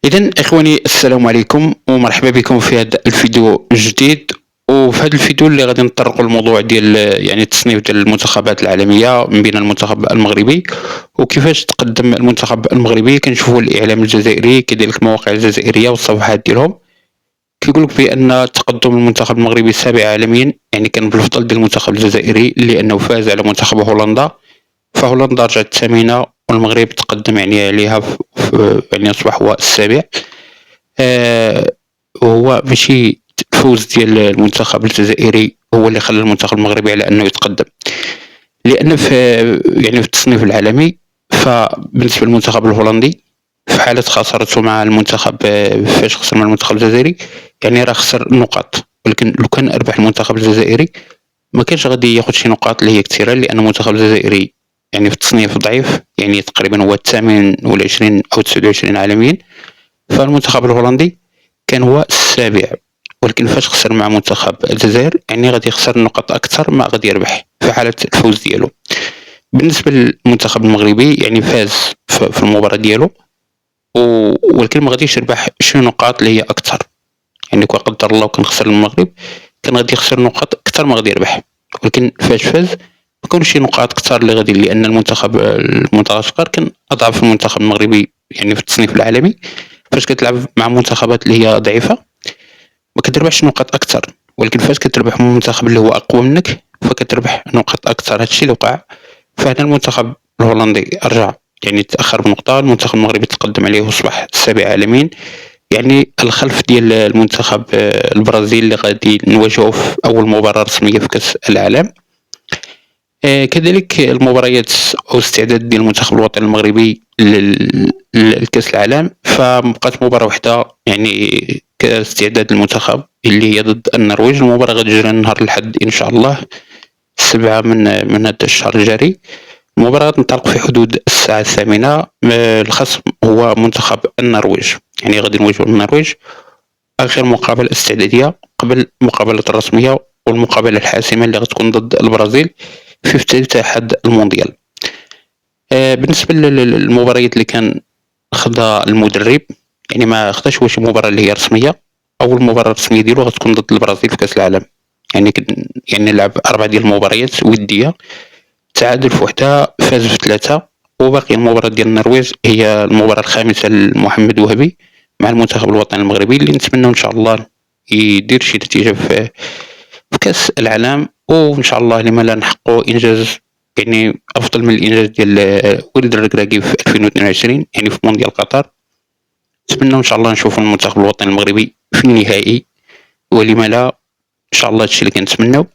إذن إخواني السلام عليكم ومرحبا بكم في هذا الفيديو الجديد. وفي هذا الفيديو اللي غادي نطرقوا الموضوع ديال يعني التصنيف ديال المنتخبات العالميه من بين المنتخب المغربي وكيفاش تقدم المنتخب المغربي. كنشوفوا الاعلام الجزائري كذلك المواقع الجزائريه والصفحات ديالهم كيقول لك بان تقدم المنتخب المغربي السابع عالميا، يعني كان بالفضل ديال المنتخب الجزائري لانه فاز على منتخب هولندا، فهولندا رجعت الثامنه والمغرب تقدم يعني عليها يعني اصبح هو السابع. وهو ماشي الفوز ديال المنتخب الجزائري هو اللي خلى المنتخب المغربي على انه يتقدم، لان في يعني في التصنيف العالمي فبالنسبه للمنتخب الهولندي في حاله خسارته مع المنتخب، فاش خسر مع المنتخب الجزائري يعني راه خسر نقاط، ولكن لو كان ربح المنتخب الجزائري ما كانش غادي ياخذ شي نقاط اللي هي كثيره، لان المنتخب الجزائري يعني في التصنيف ضعيف، يعني تقريبا هو الثامن والعشرين او 29 عالميا. فالمنتخب الهولندي كان هو السابع، ولكن فاش خسر مع منتخب الجزائر يعني غادي يخسر النقاط اكثر ما غادي يربح في حاله الفوز ديالو. بالنسبه للمنتخب المغربي يعني فاز في المباراه ديالو، ولكن ما غاديش يربح شي نقاط اللي هي اكثر، يعني كون قدر الله كان خسر المغرب كان غادي يخسر نقاط اكثر ما غادي يربح، ولكن فاش فاز ما كانش شي نقاط كثار اللي غادي، لان المنتخب المدغشقر كان اضعف المنتخب المغربي يعني في التصنيف العالمي. فاش كتلعب مع منتخبات اللي هي ضعيفه ما كتربحش نقاط اكثر، ولكن فاش كتربح من منتخب اللي هو اقوى منك فكتربح نقاط اكثر. هادشي اللي وقع. فهنا المنتخب الهولندي رجع يعني تاخر بنقطه، المنتخب المغربي تقدم عليه واصبح السابع عالميا، يعني الخلف ديال المنتخب البرازيل اللي غادي نواجهوه في اول مباراه رسميه في كاس العالم. كذلك المباريات او الاستعداد ديال المنتخب الوطني المغربي لكاس العالم، فبقات مباراه واحده يعني كاستعداد المنتخب اللي هي ضد النرويج. المباراه غتجري نهار الاحد ان شاء الله 7 من هذا الشهر الجاري. المباراة تنطلق في حدود الساعة 8. الخصم هو منتخب النرويج، يعني غادي نواجهو النرويج آخر مقابلة استعدادية قبل المقابلة الرسمية والمقابلة الحاسمة اللي غتكون ضد البرازيل في افتتاح المونديال. بالنسبة للمباريات اللي كان خدها المدرب، يعني ما خداش واش مباراة اللي هي رسمية. أول مباراة رسمية ديالو غتكون ضد البرازيل في كأس العالم، يعني لعب 4 ديال المباريات ودية، تعادل في وحدة، فاز في 3. وباقي المباراة ديال النرويج هي المباراة الخامسة لمحمد وهبي مع المنتخب الوطني المغربي، اللي نتمنى ان شاء الله يدير شي نتيجة في كأس العالم، وان شاء الله لما لا نحققوا انجاز يعني افضل من الانجاز ديال وليد الركراكي في 2022 يعني في مونديال قطر. نتمنى ان شاء الله نشوفوا المنتخب الوطني المغربي في النهائي، ولما لا ان شاء الله هادشي اللي كنتمناو.